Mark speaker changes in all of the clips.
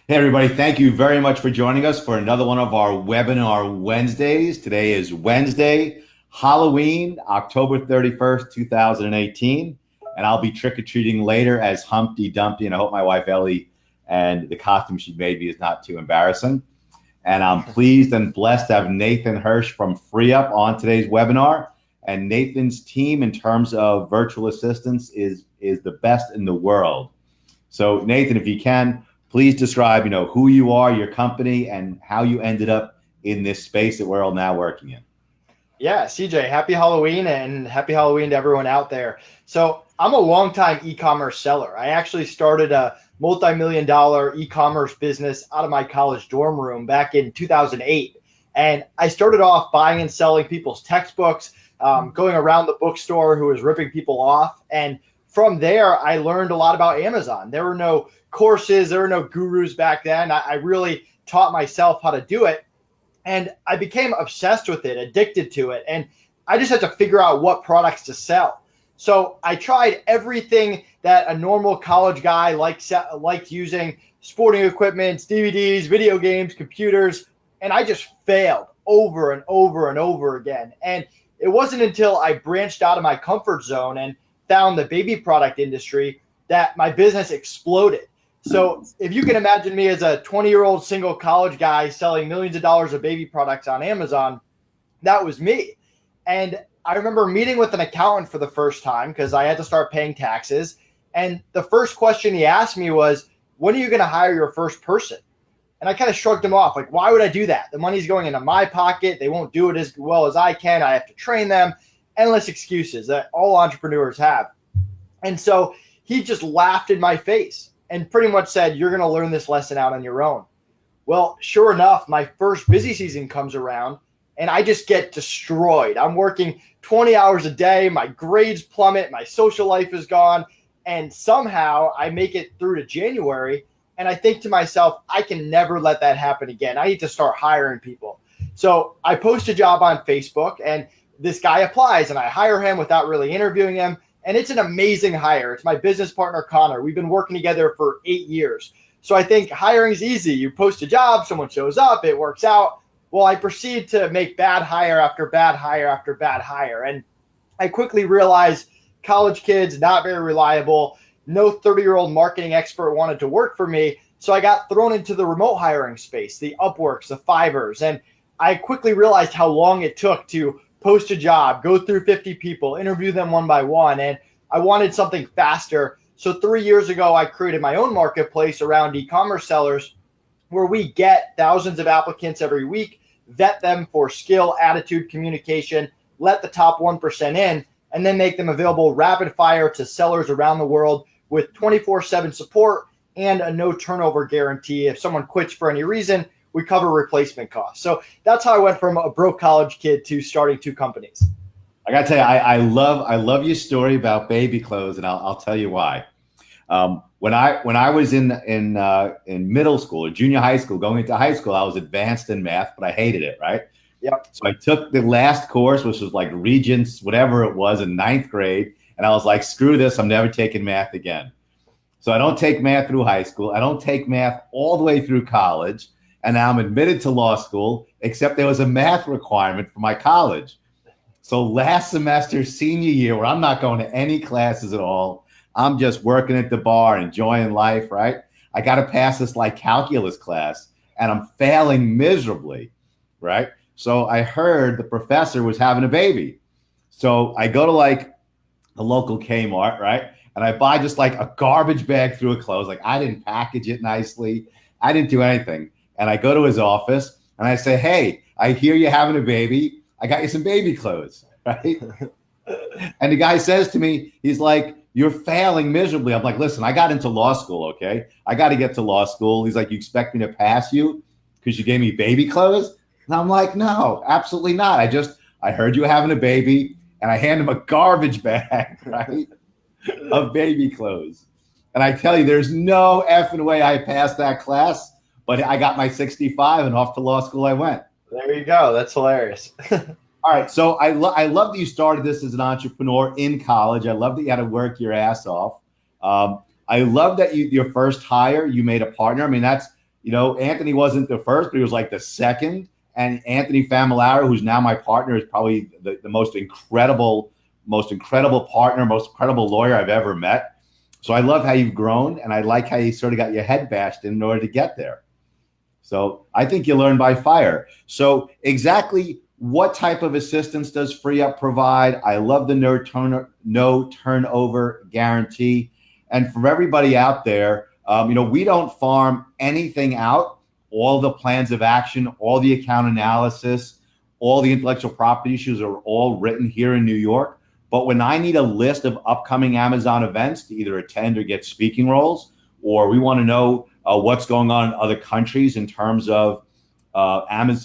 Speaker 1: Hey, everybody. Thank you very much for joining us for another one of our webinar Wednesdays. Today is Wednesday, Halloween, October 31st, 2018. And I'll be trick-or-treating later as Humpty Dumpty. And I hope my wife, Ellie, and the costume she made me is not too embarrassing. And I'm pleased and blessed to have Nathan Hirsch from FreeUp on today's webinar. And Nathan's team, in terms of virtual assistants, is the best in the world. So, Nathan, if you can, please describe, who you are, your company, and how you ended up in this space that we're all now working in.
Speaker 2: Yeah, CJ, happy Halloween and happy Halloween to everyone out there. So I'm a longtime e-commerce seller. I actually started a multi-million-dollar e-commerce business out of my college dorm room back in 2008. And I started off buying and selling people's textbooks, going around the bookstore who was ripping people off. And from there, I learned a lot about Amazon. There were no courses, there were no gurus back then. I really taught myself how to do it. And I became obsessed with it, addicted to it. And I just had to figure out what products to sell. So I tried everything that a normal college guy liked using: sporting equipment, DVDs, video games, computers. And I just failed over and over and over again. And it wasn't until I branched out of my comfort zone and found the baby product industry that my business exploded. So if you can imagine me as a 20-year-old single college guy selling millions of dollars of baby products on Amazon, that was me. And I remember meeting with an accountant for the first time because I had to start paying taxes. And the first question he asked me was, when are you going to hire your first person? And I kind of shrugged him off. Like, why would I do that? The money's going into my pocket. They won't do it as well as I can. I have to train them. Endless excuses that all entrepreneurs have. And so he just laughed in my face and pretty much said, you're going to learn this lesson out on your own. Well, sure enough, my first busy season comes around and I just get destroyed. I'm working 20 hours a day. My grades plummet. My social life is gone. And somehow I make it through to January. And I think to myself, I can never let that happen again. I need to start hiring people. So I post a job on Facebook and this guy applies and I hire him without really interviewing him. And it's an amazing hire. It's my business partner, Connor. We've been working together for 8 years. So I think hiring is easy. You post a job, someone shows up, it works out. Well, I proceed to make bad hire after bad hire after bad hire. And I quickly realized college kids, not very reliable. No 30-year-old marketing expert wanted to work for me. So I got thrown into the remote hiring space, the Upworks, the Fivers. And I quickly realized how long it took to post a job, go through 50 people, interview them one by one. And I wanted something faster. So 3 years ago, I created my own marketplace around e-commerce sellers where we get thousands of applicants every week, vet them for skill, attitude, communication, let the top 1% in, and then make them available rapid fire to sellers around the world with 24/7 support and a no turnover guarantee. If someone quits for any reason, we cover replacement costs. So that's how I went from a broke college kid to starting 2 companies.
Speaker 1: I got to tell you, I love your story about baby clothes, and I'll tell you why. When I was in middle school or junior high school, going into high school, I was advanced in math, but I hated it, right?
Speaker 2: Yep.
Speaker 1: So I took the last course, which was like Regents, whatever it was, in 9th grade, and I was like, screw this, I'm never taking math again. So I don't take math through high school. I don't take math all the way through college. And now I'm admitted to law school, except there was a math requirement for my college. So last semester, senior year, where I'm not going to any classes at all, I'm just working at the bar, enjoying life, right? I got to pass this like calculus class, and I'm failing miserably, right? So I heard the professor was having a baby. So I go to like the local Kmart, right? And I buy just like a garbage bag through of clothes. Like I didn't package it nicely. I didn't do anything. And I go to his office and I say, hey, I hear you're having a baby. I got you some baby clothes, right? And the guy says to me, he's like, you're failing miserably. I'm like, listen, I got into law school, okay? I got to get to law school. He's like, you expect me to pass you because you gave me baby clothes? And I'm like, no, absolutely not. I heard you were having a baby, and I hand him a garbage bag, right, of baby clothes. And I tell you, there's no effing way I passed that class. But I got my 65 and off to law school I went.
Speaker 2: There you go. That's hilarious.
Speaker 1: All right. So I love that you started this as an entrepreneur in college. I love that you had to work your ass off. I love that your first hire, you made a partner. I mean, Anthony wasn't the first, but he was like the second. And Anthony Famularo, who's now my partner, is probably the most incredible partner, most incredible lawyer I've ever met. So I love how you've grown, and I like how you sort of got your head bashed in order to get there. So I think you learn by fire. So exactly what type of assistance does FreeUp provide? I love the no turnover guarantee. And for everybody out there, we don't farm anything out. All the plans of action, all the account analysis, all the intellectual property issues are all written here in New York. But when I need a list of upcoming Amazon events to either attend or get speaking roles, or we want to know what's going on in other countries in terms of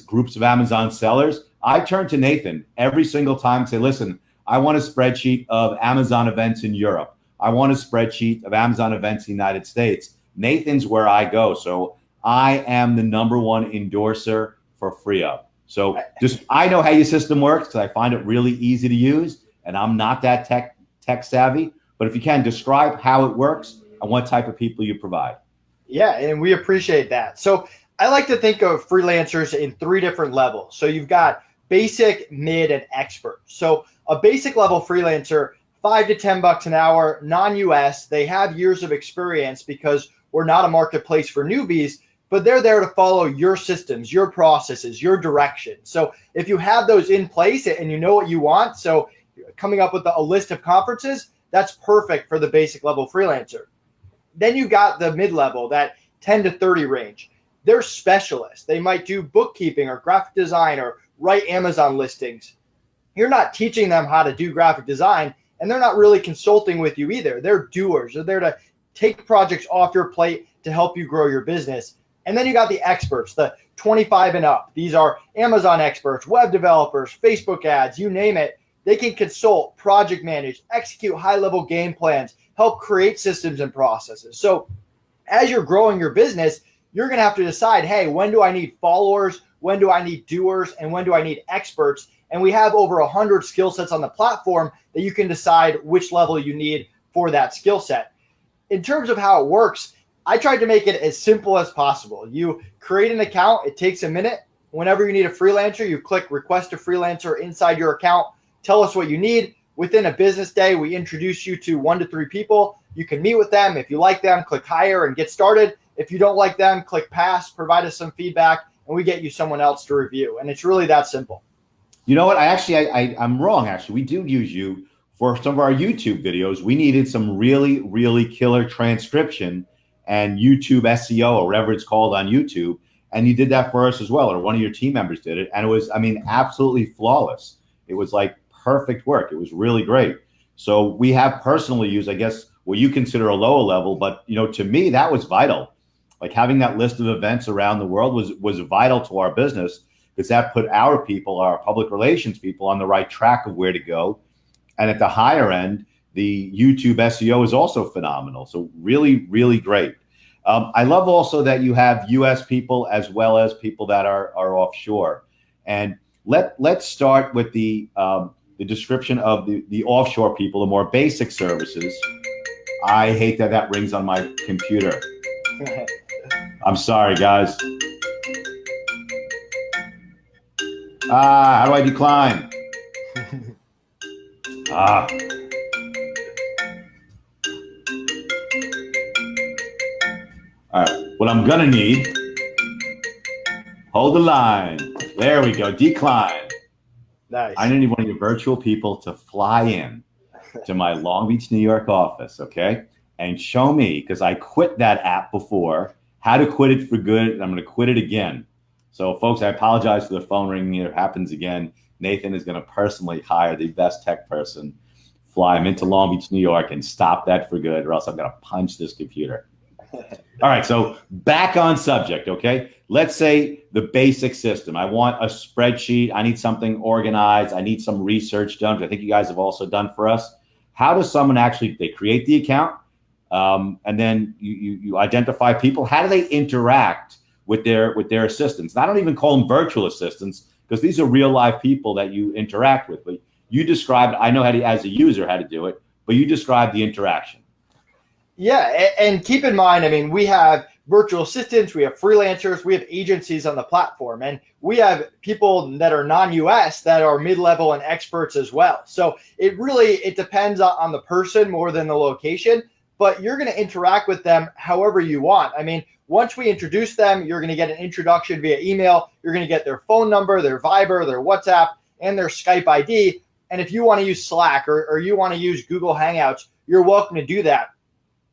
Speaker 1: groups of Amazon sellers, I turn to Nathan every single time and say, listen, I want a spreadsheet of Amazon events in Europe. I want a spreadsheet of Amazon events in the United States. Nathan's where I go. So I am the #1 endorser for FreeUp. So I know how your system works because I find it really easy to use, and I'm not that tech savvy. But if you can, describe how it works and what type of people you provide.
Speaker 2: Yeah, and we appreciate that. So I like to think of freelancers in 3 different levels. So you've got basic, mid, and expert. So a basic level freelancer, $5 to $10 an hour, non-US. They have years of experience because we're not a marketplace for newbies, but they're there to follow your systems, your processes, your direction. So if you have those in place and you know what you want, so coming up with a list of conferences, that's perfect for the basic level freelancer. Then you got the mid-level, that 10 to 30 range. They're specialists. They might do bookkeeping or graphic design or write Amazon listings. You're not teaching them how to do graphic design, and they're not really consulting with you either. They're doers. They're there to take projects off your plate to help you grow your business. And then you got the experts, the 25 and up. These are Amazon experts, web developers, Facebook ads, you name it. They can consult, project manage, execute high-level game plans, help create systems and processes. So as you're growing your business, you're going to have to decide, hey, when do I need followers? When do I need doers? And when do I need experts? And we have over 100 skill sets on the platform that you can decide which level you need for that skill set. In terms of how it works, I tried to make it as simple as possible. You create an account. It takes a minute. Whenever you need a freelancer, you click request a freelancer inside your account. Tell us what you need. Within a business day, we introduce you to 1 to 3 people. You can meet with them. If you like them, click hire and get started. If you don't like them, click pass, provide us some feedback, and we get you someone else to review. And it's really that simple.
Speaker 1: You know what? I'm wrong, actually. We do use you for some of our YouTube videos. We needed some really, really killer transcription and YouTube SEO or whatever it's called on YouTube. And you did that for us as well, or one of your team members did it. And it was, absolutely flawless. It was like perfect work. It was really great. So we have personally used, I guess, what you consider a lower level, but to me, that was vital. Like having that list of events around the world was vital to our business, because that put our people, our public relations people, on the right track of where to go. And at the higher end, the YouTube SEO is also phenomenal. So really, really great. I love also that you have US people as well as people that are offshore. And let's start with the description of the offshore people, the more basic services. I hate that rings on my computer. I'm sorry, guys. How do I decline? All right, what I'm gonna need, hold the line. There we go, decline.
Speaker 2: Nice.
Speaker 1: I need one of your virtual people to fly in to my Long Beach, New York office, okay? And show me, because I quit that app before, how to quit it for good, and I'm gonna quit it again. So folks, I apologize for the phone ringing. It happens again. Nathan is gonna personally hire the best tech person, fly him into Long Beach, New York, and stop that for good, or else I'm gonna punch this computer. All right, so back on subject, okay? Let's say the basic system. I want a spreadsheet. I need something organized. I need some research done, which I think you guys have also done for us. How does someone they create the account, and then you identify people? How do they interact with their assistants? And I don't even call them virtual assistants, because these are real live people that you interact with. But you described, I know as a user how to do it, but you described the interaction.
Speaker 2: Yeah, and keep in mind, we have virtual assistants, we have freelancers, we have agencies on the platform, and we have people that are non-US that are mid-level and experts as well. So it depends on the person more than the location, but you're going to interact with them however you want. I mean, once we introduce them, you're going to get an introduction via email. You're going to get their phone number, their Viber, their WhatsApp, and their Skype ID. And if you want to use Slack or you want to use Google Hangouts, you're welcome to do that.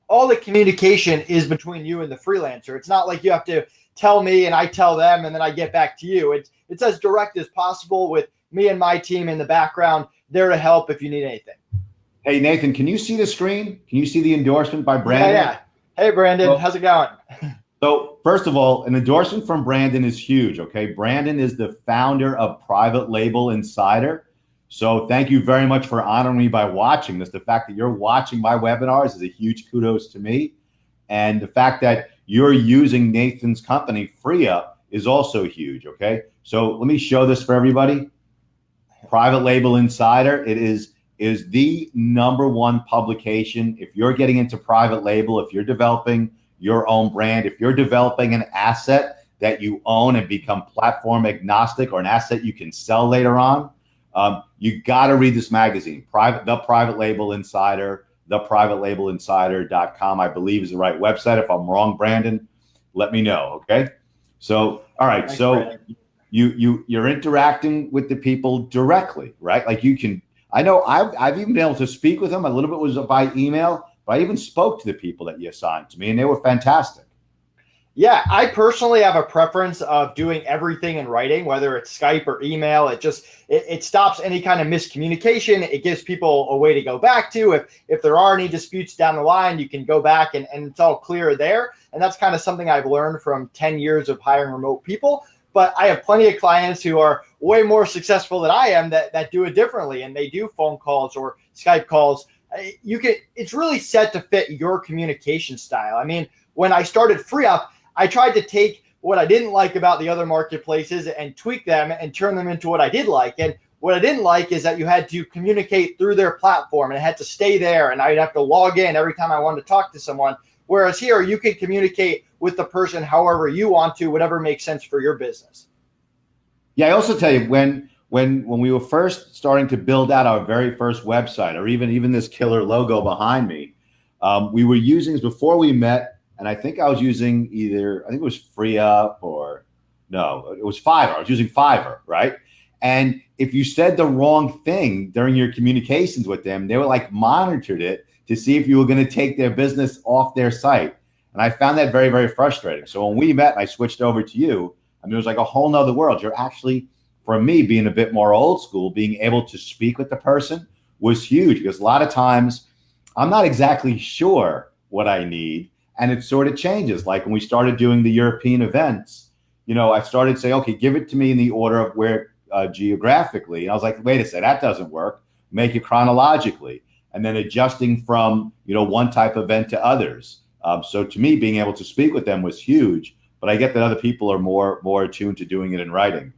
Speaker 2: All the communication is between you and the freelancer. It's not like you have to tell me and I tell them and then I get back to you. It's as direct as possible with me and my team in the background there to help if you need anything.
Speaker 1: Hey, Nathan, can you see the screen? Can you see the endorsement by Brandon?
Speaker 2: Yeah. Hey, Brandon, well, how's it going?
Speaker 1: So first of all, an endorsement from Brandon is huge, okay? Brandon is the founder of Private Label Insider. So thank you very much for honoring me by watching this. The fact that you're watching my webinars is a huge kudos to me. And the fact that you're using Nathan's company, FreeUp, is also huge, okay? So let me show this for everybody. Private Label Insider, it is the #1 publication. If you're getting into private label, if you're developing your own brand, if you're developing an asset that you own and become platform agnostic or an asset you can sell later on, you got to read this magazine, The Private Label Insider, theprivatelabelInsider.com, I believe is the right website. If I'm wrong, Brandon, let me know, okay? So, all right, thanks, so Brandon. You're interacting with the people directly, right? Like you can, I know I've even been able to speak with them. A little bit was by email, but I even spoke to the people that you assigned to me, and they were fantastic.
Speaker 2: Yeah, I personally have a preference of doing everything in writing, whether it's Skype or email. It stops any kind of miscommunication. It gives people a way to go back to. If there are any disputes down the line, you can go back and it's all clear there. And that's kind of something I've learned from 10 years of hiring remote people. But I have plenty of clients who are way more successful than I am that do it differently, and they do phone calls or Skype calls. It's really set to fit your communication style. I mean, when I started FreeUp, I tried to take what I didn't like about the other marketplaces and tweak them and turn them into what I did like. And what I didn't like is that you had to communicate through their platform and it had to stay there, and I'd have to log in every time I wanted to talk to someone. Whereas here, you can communicate with the person however you want to, whatever makes sense for your business.
Speaker 1: Yeah, I also tell you, when we were first starting to build out our very first website, or even this killer logo behind me, we were using this before we met. And I think I was using I think it was FreeUp it was Fiverr. I was using Fiverr, right? And if you said the wrong thing during your communications with them, they were like monitored it to see if you were going to take their business off their site. And I found that very, very frustrating. So when we met and I switched over to you, I mean, it was like a whole nother world. You're actually, for me, being a bit more old school, being able to speak with the person was huge, because a lot of times I'm not exactly sure what I need. And it sort of changes. Like when we started doing the European events, I started saying, okay, give it to me in the order of where geographically. And I was like, wait a second, that doesn't work. Make it chronologically. And then adjusting from, one type of event to others. So to me, being able to speak with them was huge. But I get that other people are more attuned to doing it in writing.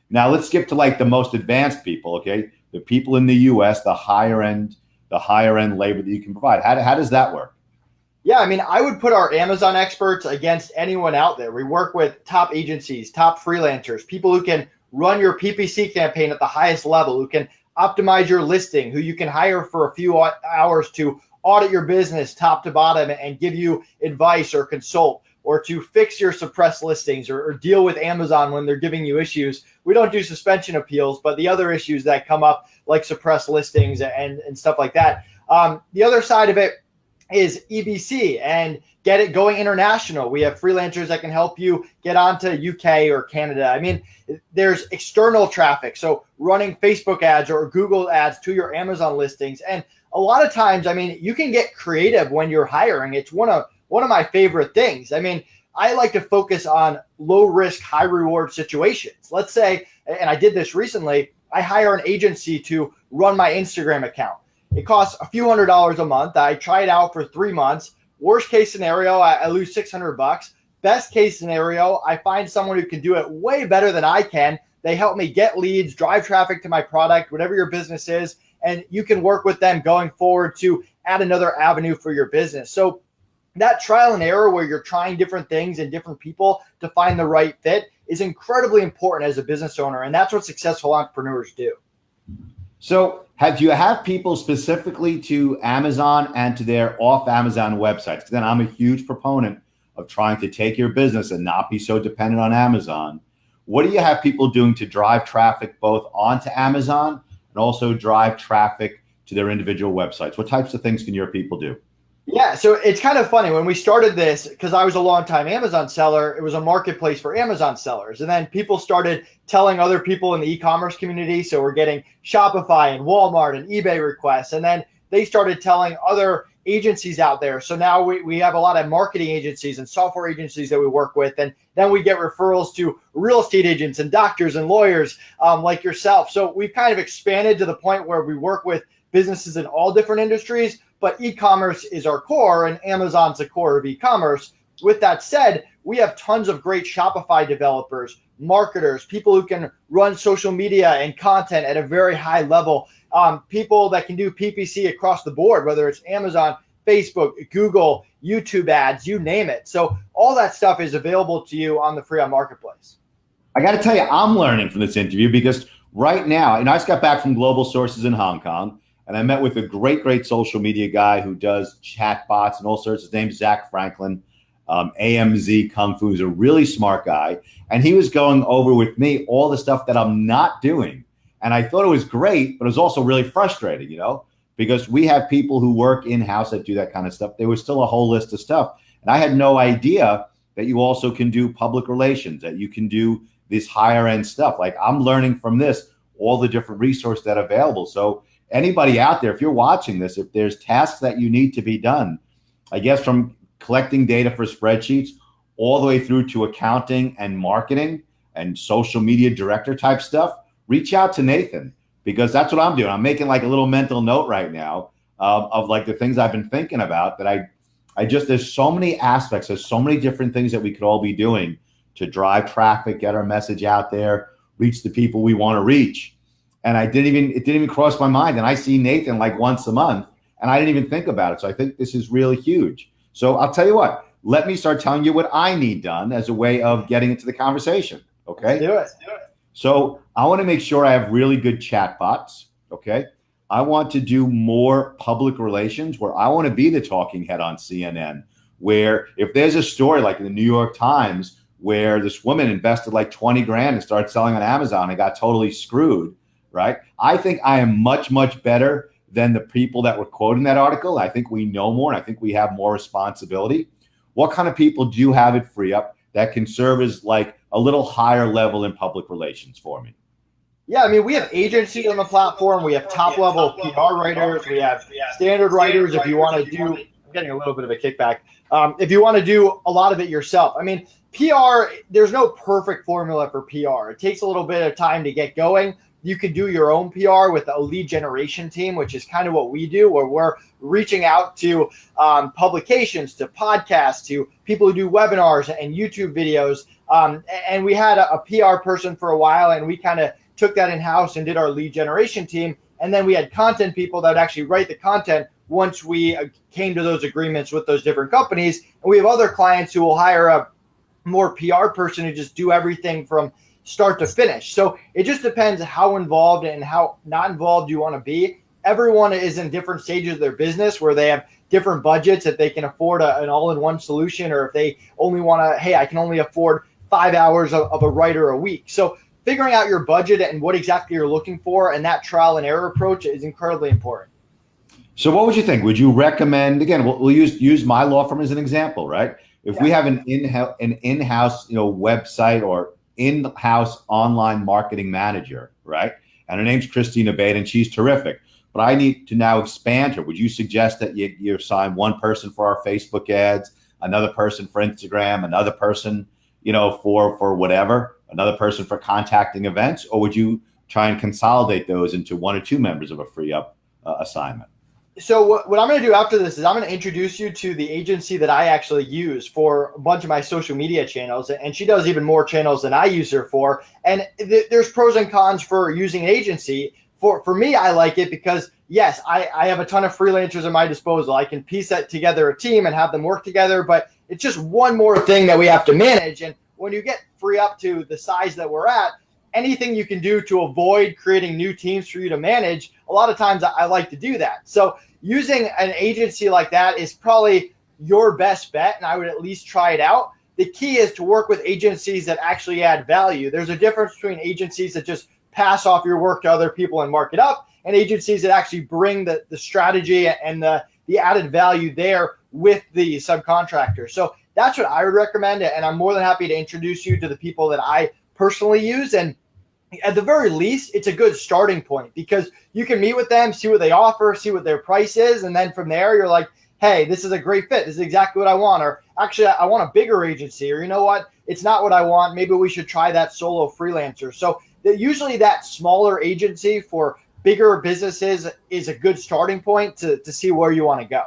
Speaker 1: Now let's skip to like the most advanced people, okay? The people in the US, the higher end labor that you can provide. How does that work?
Speaker 2: Yeah, I mean, I would put our Amazon experts against anyone out there. We work with top agencies, top freelancers, people who can run your PPC campaign at the highest level, who can optimize your listing, who you can hire for a few hours to audit your business top to bottom and give you advice or consult, or to fix your suppressed listings or deal with Amazon when they're giving you issues. We don't do suspension appeals, but the other issues that come up, like suppressed listings and stuff like that. The other side of it is EBC and get it going international. We have freelancers that can help you get onto UK or Canada. I mean, there's external traffic. So running Facebook ads or Google ads to your Amazon listings. And a lot of times, I mean, you can get creative when you're hiring. It's one of my favorite things. I mean, I like to focus on low risk, high reward situations. Let's say, and I did this recently, I hire an agency to run my Instagram account. It costs a few $100s a month. I try it out for 3 months. Worst case scenario, I lose $600. Best case scenario, I find someone who can do it way better than I can. They help me get leads, drive traffic to my product, whatever your business is, and you can work with them going forward to add another avenue for your business. So that trial and error where you're trying different things and different people to find the right fit is incredibly important as a business owner. And that's what successful entrepreneurs do.
Speaker 1: So have you have people specifically to Amazon and to their off Amazon websites? Because then I'm a huge proponent of trying to take your business and not be so dependent on Amazon. What do you have people doing to drive traffic both onto Amazon and also drive traffic to their individual websites? What types of things can your people do?
Speaker 2: Yeah, so it's kind of funny when we started this, because I was a longtime Amazon seller, it was a marketplace for Amazon sellers. And then people started telling other people in the e-commerce community. So we're getting Shopify and Walmart and eBay requests. And then they started telling other agencies out there. So now we have a lot of marketing agencies and software agencies that we work with. And then we get referrals to real estate agents and doctors and lawyers like yourself. So we've kind of expanded to the point where we work with businesses in all different industries, but e-commerce is our core and Amazon's the core of e-commerce. With that said, we have tons of great Shopify developers, marketers, people who can run social media and content at a very high level, people that can do PPC across the board, whether it's Amazon, Facebook, Google, YouTube ads, you name it. So all that stuff is available to you on the Freon Marketplace.
Speaker 1: I got to tell you, I'm learning from this interview because right now, and I just got back from Global Sources in Hong Kong, and I met with a great social media guy who does chat bots and all sorts. His name's Zach Franklin, AMZ Kung Fu. He's a really smart guy. And he was going over with me all the stuff that I'm not doing. And I thought it was great, but it was also really frustrating, because we have people who work in-house that do that kind of stuff. There was still a whole list of stuff. And I had no idea that you also can do public relations, that you can do this higher end stuff. Like I'm learning from this, all the different resources that are available. So anybody out there, if you're watching this, if there's tasks that you need to be done, I guess from collecting data for spreadsheets all the way through to accounting and marketing and social media director type stuff, reach out to Nathan, because that's what I'm doing. I'm making like a little mental note right now of like the things I've been thinking about that I just, there's so many aspects, there's so many different things that we could all be doing to drive traffic, get our message out there, reach the people we want to reach. And it didn't even cross my mind. And I see Nathan like once a month and I didn't even think about it. So I think this is really huge. So I'll tell you what, let me start telling you what I need done as a way of getting into the conversation. Okay.
Speaker 2: Do it.
Speaker 1: So I want to make sure I have really good chat bots. Okay. I want to do more public relations where I want to be the talking head on CNN, where if there's a story like in the New York Times where this woman invested like 20 grand and started selling on Amazon and got totally screwed, right? I think I am much better than the people that were quoting that article. I think we know more and I think we have more responsibility. What kind of people do you have at FreeUp that can serve as like a little higher level in public relations for me?
Speaker 2: Yeah, I mean, we have agencies on the platform. We have top level PR writers. We have standard writers. If you want to do, I'm getting a little bit of a kickback. If you want to do a lot of it yourself, I mean, PR, there's no perfect formula for PR. It takes a little bit of time to get going. You could do your own PR with a lead generation team, which is kind of what we do, where we're reaching out to publications, to podcasts, to people who do webinars and YouTube videos. And we had a PR person for a while, and we kind of took that in-house and did our lead generation team. And then we had content people that would actually write the content once we came to those agreements with those different companies. And we have other clients who will hire a more PR person to just do everything from start to finish. So it just depends how involved and how not involved you want to be. Everyone is in different stages of their business where they have different budgets that they can afford an all-in-one solution, or if they only want to, hey, I can only afford 5 hours of a writer a week. So figuring out your budget and what exactly you're looking for and that trial and error approach is incredibly important.
Speaker 1: So what would you think? Would you recommend, again, we'll use my law firm as an example, right? If we have an in-house, website or in-house online marketing manager, right? And her name's Christina Bate, and she's terrific. But I need to now expand her. Would you suggest that you assign one person for our Facebook ads, another person for Instagram, another person, for whatever, another person for contacting events? Or would you try and consolidate those into one or two members of a FreeUp assignment?
Speaker 2: So what I'm going to do after this is I'm going to introduce you to the agency that I actually use for a bunch of my social media channels. And she does even more channels than I use her for. And there's pros and cons for using an agency. for me, I like it because yes, I have a ton of freelancers at my disposal. I can piece that together a team and have them work together, but it's just one more thing that we have to manage. And when you get free up to the size that we're at, anything you can do to avoid creating new teams for you to manage, a lot of times I like to do that. So using an agency like that is probably your best bet, and I would at least try it out. The key is to work with agencies that actually add value. There's a difference between agencies that just pass off your work to other people and mark it up, and agencies that actually bring the strategy and the added value there with the subcontractor. So that's what I would recommend, and I'm more than happy to introduce you to the people that I personally use. And at the very least, it's a good starting point because you can meet with them, see what they offer, see what their price is, and then from there you're like, hey, this is a great fit. This is exactly what I want. Or actually, I want a bigger agency. Or you know what? It's not what I want. Maybe we should try that solo freelancer. So usually that smaller agency for bigger businesses is a good starting point to see where you want to go.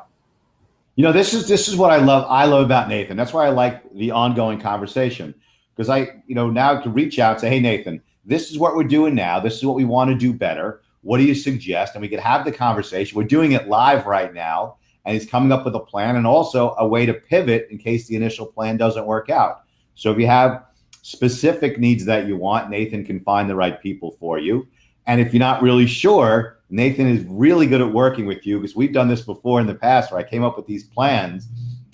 Speaker 1: You know, this is what I love about Nathan. That's why I like the ongoing conversation, because now to reach out and say, hey, Nathan, this is what we're doing now. This is what we want to do better. What do you suggest? And we could have the conversation. We're doing it live right now. And he's coming up with a plan and also a way to pivot in case the initial plan doesn't work out. So if you have specific needs that you want, Nathan can find the right people for you. And if you're not really sure, Nathan is really good at working with you, because we've done this before in the past where I came up with these plans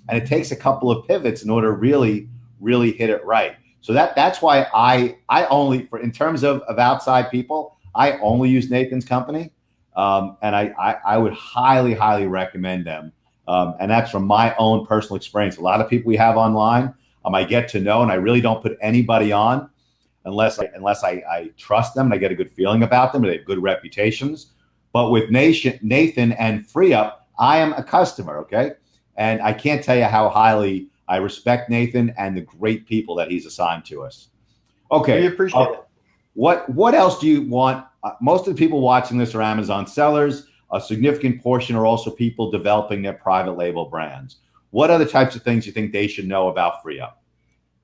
Speaker 1: and it takes a couple of pivots in order to really, really hit it right. So that's why I only, in terms of outside people, I only use Nathan's company. And I would highly, highly recommend them. And that's from my own personal experience. A lot of people we have online, I get to know, and I really don't put anybody on unless I trust them and I get a good feeling about them, or they have good reputations. But with Nathan and FreeUp, I am a customer, okay? And I can't tell you how highly I respect Nathan and the great people that he's assigned to us. Okay.
Speaker 2: We appreciate it.
Speaker 1: What else do you want? Most of the people watching this are Amazon sellers. A significant portion are also people developing their private label brands. What other types of things you think they should know about FreeUp?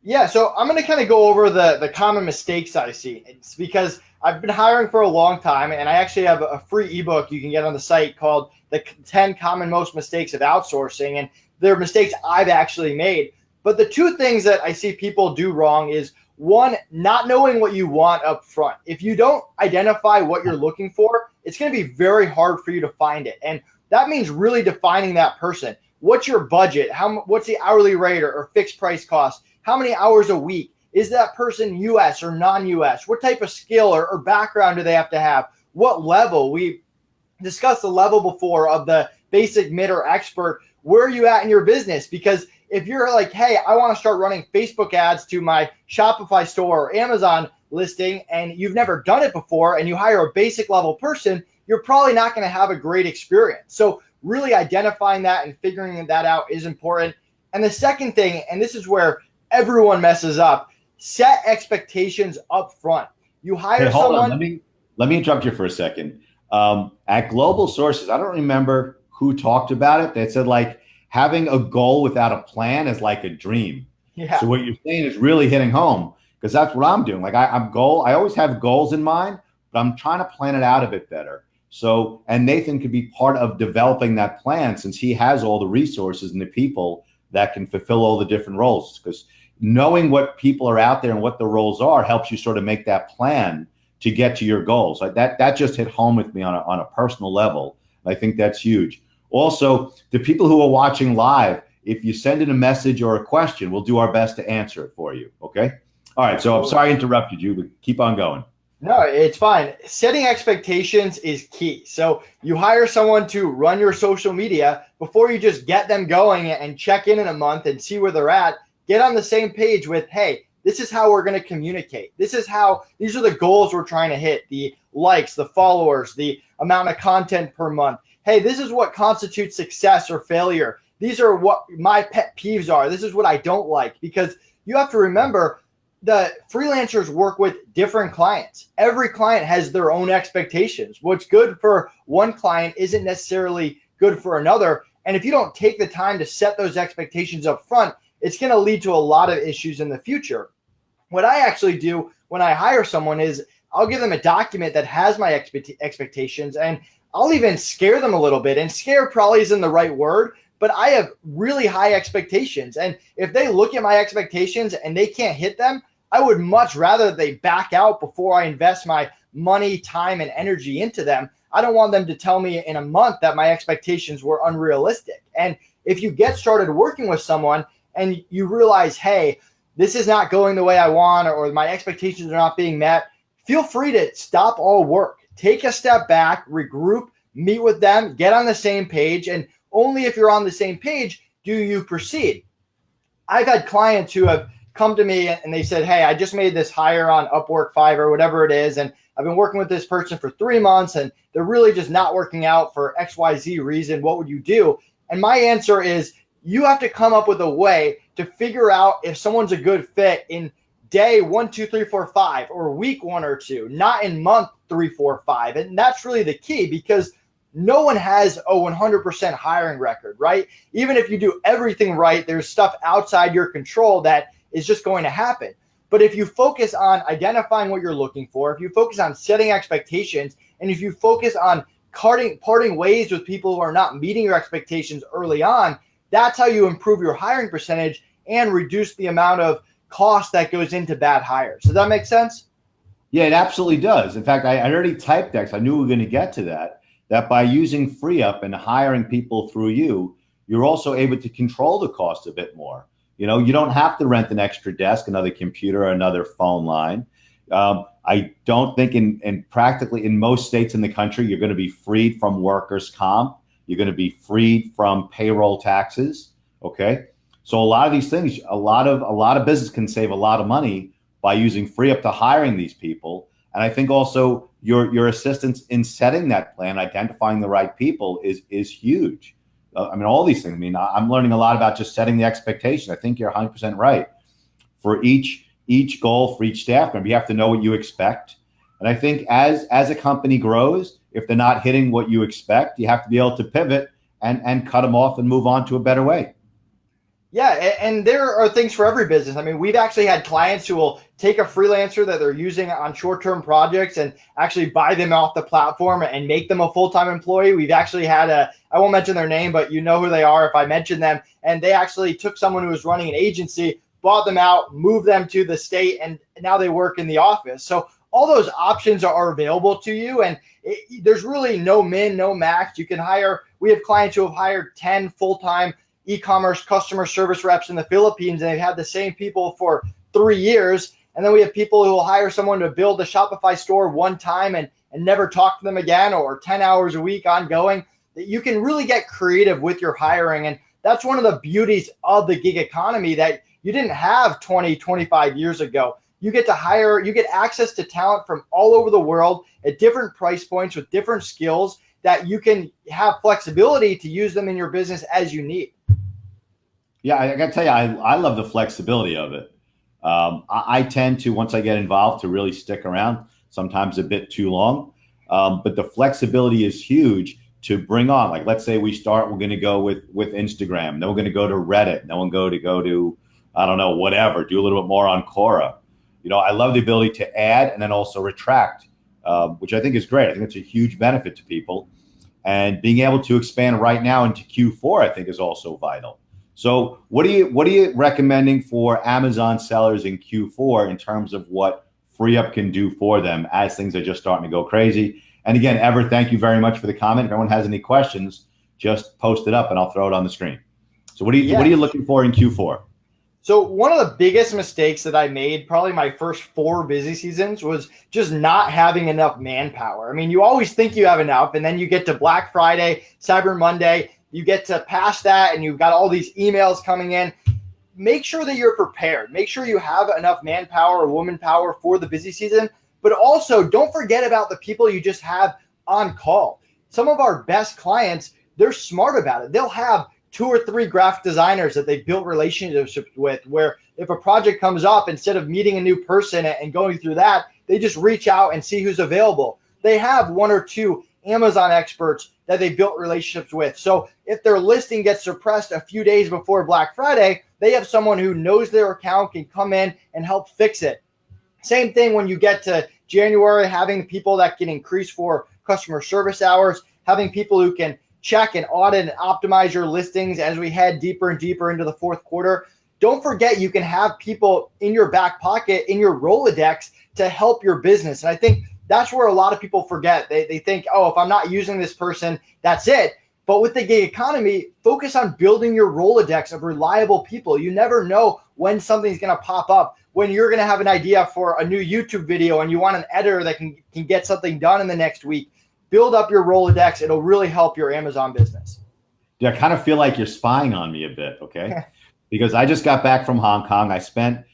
Speaker 2: Yeah, so I'm going to kind of go over the common mistakes I see. It's because I've been hiring for a long time, and I actually have a free ebook you can get on the site called The 10 Common Most Mistakes of Outsourcing, and they're mistakes I've actually made. But the two things that I see people do wrong is, one, not knowing what you want up front. If you don't identify what you're looking for, it's going to be very hard for you to find it. And that means really defining that person. What's your budget? What's the hourly rate or fixed price cost? How many hours a week? Is that person US or non-US? What type of skill or background do they have to have? What level? We discussed the level before of the basic, mid, or expert. Where are you at in your business? Because if you're like, hey, I want to start running Facebook ads to my Shopify store or Amazon listing, and you've never done it before, and you hire a basic level person, you're probably not going to have a great experience. So really identifying that and figuring that out is important. And the second thing, and this is where everyone messes up, set expectations up front. You hire someone.
Speaker 1: Let me interrupt you for a second. At Global Sources, I don't remember who talked about it. They said like having a goal without a plan is like a dream.
Speaker 2: Yeah.
Speaker 1: So what you're saying is really hitting home, because that's what I'm doing. Like I always have goals in mind, but I'm trying to plan it out a bit better. So, and Nathan could be part of developing that plan, since he has all the resources and the people that can fulfill all the different roles. Because knowing what people are out there and what the roles are helps you sort of make that plan to get to your goals. Like that just hit home with me on a personal level. I think that's huge. Also, the people who are watching live, if you send in a message or a question, we'll do our best to answer it for you. Okay. All right. So I'm sorry I interrupted you, but keep on going.
Speaker 2: No, it's fine. Setting expectations is key. So you hire someone to run your social media. Before you just get them going and check in a month and see where they're at, get on the same page with, hey, this is how we're going to communicate. These are the goals we're trying to hit: the likes, the followers, the amount of content per month. Hey, this is what constitutes success or failure. These are what my pet peeves are. This is what I don't like, because you have to remember the freelancers work with different clients. Every client has their own expectations. What's good for one client isn't necessarily good for another. And if you don't take the time to set those expectations up front, it's going to lead to a lot of issues in the future. What I actually do when I hire someone is I'll give them a document that has my expectations, and I'll even scare them a little bit. And scare probably isn't the right word, but I have really high expectations. And if they look at my expectations and they can't hit them, I would much rather they back out before I invest my money, time, and energy into them. I don't want them to tell me in a month that my expectations were unrealistic. And if you get started working with someone and you realize, hey, this is not going the way I want, or my expectations are not being met, feel free to stop all work. Take a step back, regroup, meet with them, get on the same page, and only if you're on the same page do you proceed. I've had clients who have come to me and they said, hey, I just made this hire on Upwork, Fiverr, whatever it is, and I've been working with this person for 3 months and they're really just not working out for XYZ reason. What would you do? And my answer is, you have to come up with a way to figure out if someone's a good fit in day 1, 2, 3, 4, 5, or week 1 or 2, not in month 3, 4, 5. And that's really the key, because no one has a 100% hiring record, right? Even if you do everything right, there's stuff outside your control that is just going to happen. But if you focus on identifying what you're looking for, if you focus on setting expectations, and if you focus on parting ways with people who are not meeting your expectations early on, that's how you improve your hiring percentage and reduce the amount of cost that goes into bad hires. Does that make sense?
Speaker 1: Yeah, it absolutely does. In fact, I already typed that, 'cause I knew we were going to get to that by using FreeUp and hiring people through you, you're also able to control the cost a bit more. You know, you don't have to rent an extra desk, another computer, or another phone line. I don't think in practically in most states in the country, you're going to be freed from workers' comp. You're going to be freed from payroll taxes. Okay. So a lot of these things, a lot of business can save a lot of money by using FreeUp to hiring these people. And I think also your assistance in setting that plan, identifying the right people is huge. I mean, all these things. I mean, I'm learning a lot about just setting the expectation. I think you're 100% right. For each goal, for each staff member, you have to know what you expect. And I think as a company grows, if they're not hitting what you expect, you have to be able to pivot and cut them off and move on to a better way.
Speaker 2: Yeah, and there are things for every business. I mean, we've actually had clients who will take a freelancer that they're using on short-term projects and actually buy them off the platform and make them a full-time employee. We've actually had I won't mention their name, but you know who they are if I mention them. And they actually took someone who was running an agency, bought them out, moved them to the state, and now they work in the office. So all those options are available to you, and there's really no min, no max. You can hire. We have clients who have hired 10 full-time e-commerce customer service reps in the Philippines, and they've had the same people for 3 years. And then we have people who will hire someone to build a Shopify store one time and never talk to them again, or 10 hours a week ongoing. That you can really get creative with your hiring. And that's one of the beauties of the gig economy that you didn't have 20, 25 years ago. You get to hire, you get access to talent from all over the world at different price points with different skills that you can have flexibility to use them in your business as you need.
Speaker 1: Yeah, I got to tell you, I love the flexibility of it. I tend to, once I get involved, to really stick around, sometimes a bit too long. But the flexibility is huge to bring on. Like, let's say we're going to go with Instagram. Then we're going to go to Reddit. Then we'll go to, I don't know, whatever, do a little bit more on Quora. You know, I love the ability to add and then also retract, which I think is great. I think it's a huge benefit to people. And being able to expand right now into Q4, I think, is also vital. So what are you recommending for Amazon sellers in Q4 in terms of what FreeUp can do for them as things are just starting to go crazy? And again, Ever, thank you very much for the comment. If anyone has any questions, just post it up and I'll throw it on the screen. So what are you looking for in Q4?
Speaker 2: So one of the biggest mistakes that I made probably my first 4 busy seasons was just not having enough manpower. I mean, you always think you have enough, and then you get to Black Friday, Cyber Monday, you get to past that, and you've got all these emails coming in. Make sure that you're prepared. Make sure you have enough manpower or woman power for the busy season, but also don't forget about the people you just have on call. Some of our best clients, they're smart about it. They'll have 2 or 3 graphic designers that they built relationships with, where if a project comes up, instead of meeting a new person and going through that, they just reach out and see who's available. They have 1 or 2 Amazon experts that they built relationships with. So if their listing gets suppressed a few days before Black Friday, they have someone who knows their account, can come in and help fix it. Same thing when you get to January, having people that can increase for customer service hours, having people who can check and audit and optimize your listings as we head deeper and deeper into the fourth quarter. Don't forget, you can have people in your back pocket, in your Rolodex, to help your business. And I think that's where a lot of people forget. They think, oh, if I'm not using this person, that's it. But with the gig economy, focus on building your Rolodex of reliable people. You never know when something's going to pop up, when you're going to have an idea for a new YouTube video and you want an editor that can get something done in the next week. Build up your Rolodex. It'll really help your Amazon business.
Speaker 1: Yeah, I kind of feel like you're spying on me a bit, okay? Because I just got back from Hong Kong. I spent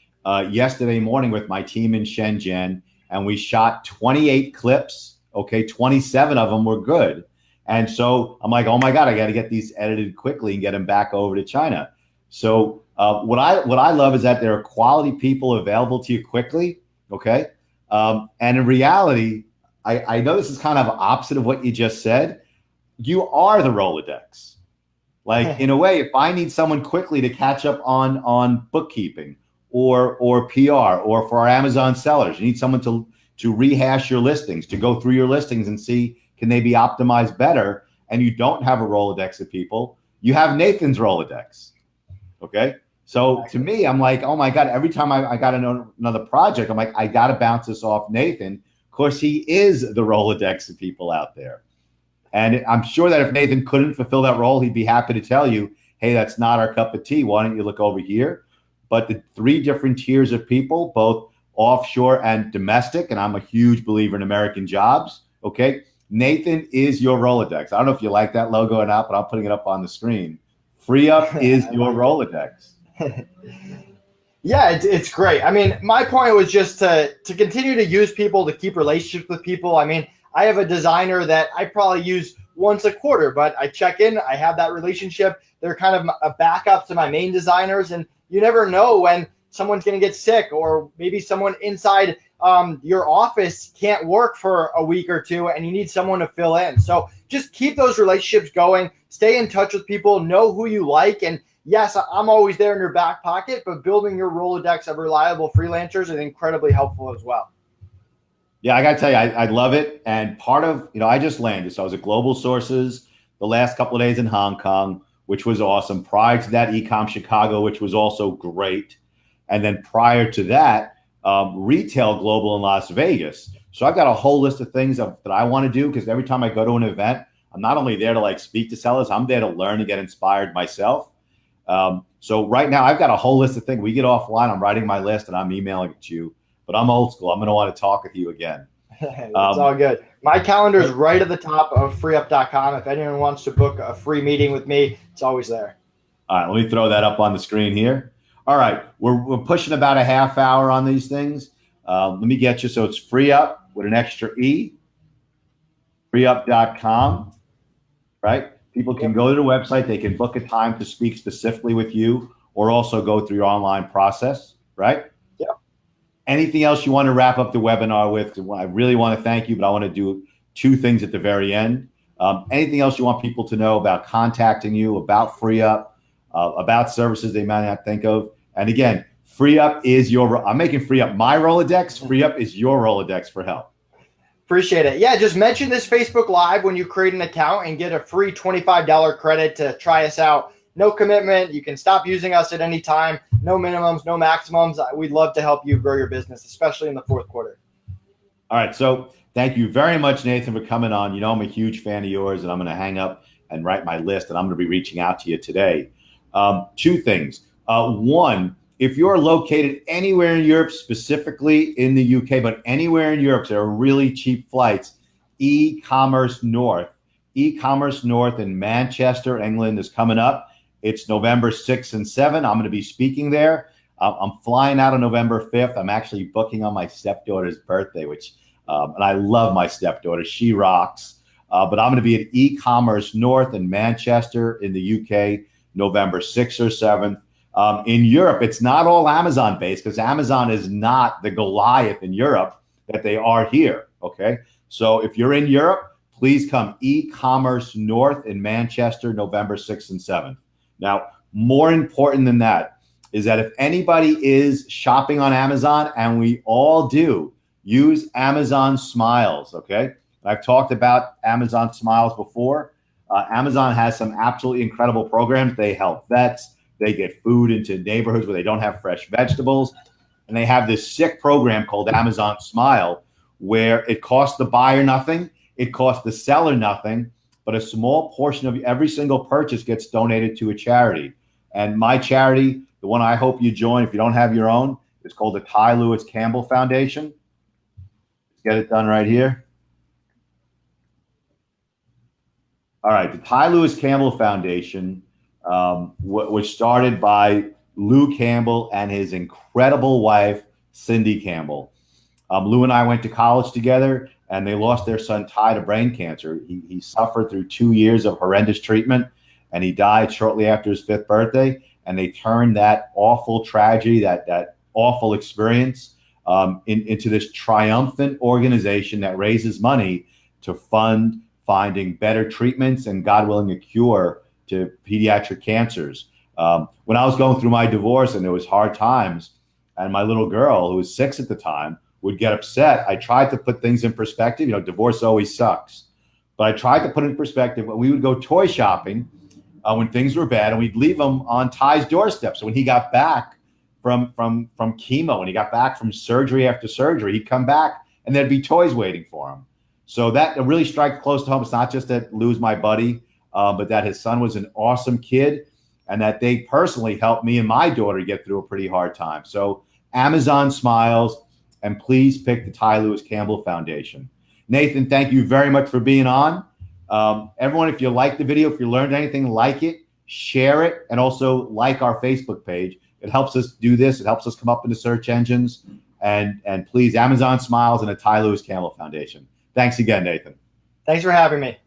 Speaker 1: yesterday morning with my team in Shenzhen, and we shot 28 clips, okay? 27 of them were good. And so I'm like, oh my God, I got to get these edited quickly and get them back over to China. So what I love is that there are quality people available to you quickly, okay? And in reality, I know this is kind of opposite of what you just said. You are the Rolodex. Like, in a way, if I need someone quickly to catch up on bookkeeping or PR or for our Amazon sellers, you need someone to rehash your listings, to go through your listings and see, can they be optimized better? And you don't have a Rolodex of people. You have Nathan's Rolodex, okay? So to me, I'm like, oh my God, every time I got another project, I'm like, I got to bounce this off Nathan. Of course, he is the Rolodex of people out there. And I'm sure that if Nathan couldn't fulfill that role, he'd be happy to tell you, hey, that's not our cup of tea. Why don't you look over here? But the 3 different tiers of people, both offshore and domestic, and I'm a huge believer in American jobs, okay? Nathan is your Rolodex. I don't know if you like that logo or not, but I'm putting it up on the screen. FreeUp is your Rolodex.
Speaker 2: Yeah, it's great. I mean, my point was just to continue to use people, to keep relationships with people. I mean, I have a designer that I probably use once a quarter, but I check in, I have that relationship. They're kind of a backup to my main designers, and you never know when someone's going to get sick, or maybe someone inside your office can't work for a week or two and you need someone to fill in. So just keep those relationships going, stay in touch with people, know who you like. And yes, I'm always there in your back pocket, but building your Rolodex of reliable freelancers is incredibly helpful as well.
Speaker 1: Yeah, I got to tell you, I love it. And part of, I just landed. So I was at Global Sources the last couple of days in Hong Kong, which was awesome. Prior to that, Ecom Chicago, which was also great. And then prior to that, Retail Global in Las Vegas. So I've got a whole list of things that I want to do, because every time I go to an event, I'm not only there to like speak to sellers, I'm there to learn and get inspired myself. So right now I've got a whole list of things. We get offline, I'm writing my list and I'm emailing it to you, but I'm old school. I'm going to want to talk with you again.
Speaker 2: It's all good. My calendar is right at the top of freeup.com. If anyone wants to book a free meeting with me, it's always there.
Speaker 1: All right, let me throw that up on the screen here. All right, we're pushing about a half hour on these things. Let me get you. So it's FreeUp with an extra E, freeup.com, right? People can go to the website. They can book a time to speak specifically with you, or also go through your online process, right?
Speaker 2: Yeah.
Speaker 1: Anything else you want to wrap up the webinar with? I really want to thank you, but I want to do 2 things at the very end. Anything else you want people to know about contacting you, about FreeUp, about services they might not think of? And again, FreeUp is I'm making FreeUp my Rolodex. FreeUp is your Rolodex for help.
Speaker 2: Appreciate it. Yeah, just mention this Facebook Live when you create an account and get a free $25 credit to try us out. No commitment. You can stop using us at any time. No minimums, no maximums. We'd love to help you grow your business, especially in the fourth quarter.
Speaker 1: All right. So thank you very much, Nathan, for coming on. I'm a huge fan of yours, and I'm going to hang up and write my list, and I'm going to be reaching out to you today. 2 things. 1, if you're located anywhere in Europe, specifically in the UK, but anywhere in Europe, there are really cheap flights. E-commerce North in Manchester, England is coming up. It's November 6th and 7th. I'm going to be speaking there. I'm flying out on November 5th. I'm actually booking on my stepdaughter's birthday, which, and I love my stepdaughter. She rocks. But I'm going to be at E-commerce North in Manchester in the UK, November 6th or 7th. In Europe, it's not all Amazon based, because Amazon is not the Goliath in Europe that they are here. Okay. So if you're in Europe, please come E-commerce North in Manchester, November 6th and 7th. Now, more important than that is that if anybody is shopping on Amazon, and we all do, use Amazon Smiles, okay? I've talked about Amazon Smiles before. Amazon has some absolutely incredible programs. They help vets. They get food into neighborhoods where they don't have fresh vegetables. And they have this sick program called Amazon Smile, where it costs the buyer nothing. It costs the seller nothing, but a small portion of every single purchase gets donated to a charity. And my charity, the one I hope you join if you don't have your own, is called the Ty Lewis Campbell Foundation. Let's get it done right here. All right, the Ty Lewis Campbell Foundation was started by Lou Campbell and his incredible wife, Cindy Campbell. Lou and I went to college together, and they lost their son, Ty, to brain cancer. He suffered through 2 years of horrendous treatment, and he died shortly after his 5th birthday. And they turned that awful tragedy, that awful experience into this triumphant organization that raises money to fund finding better treatments and, God willing, a cure to pediatric cancers. When I was going through my divorce and there was hard times, and my little girl, who was 6 at the time, would get upset, I tried to put things in perspective. You know, divorce always sucks. But I tried to put it in perspective. When we would go toy shopping when things were bad, and we'd leave them on Ty's doorstep. So when he got back from chemo, when he got back from surgery after surgery, he'd come back and there'd be toys waiting for him. So that really strikes close to home. It's not just that Lou's my buddy, but that his son was an awesome kid, and that they personally helped me and my daughter get through a pretty hard time. So Amazon Smiles, and please pick the Ty Lewis Campbell Foundation. Nathan, thank you very much for being on. Everyone, if you liked the video, if you learned anything, like it, share it, and also like our Facebook page. It helps us do this. It helps us come up in the search engines. And please, Amazon Smiles and the Ty Lewis Campbell Foundation. Thanks again, Nathan.
Speaker 2: Thanks for having me.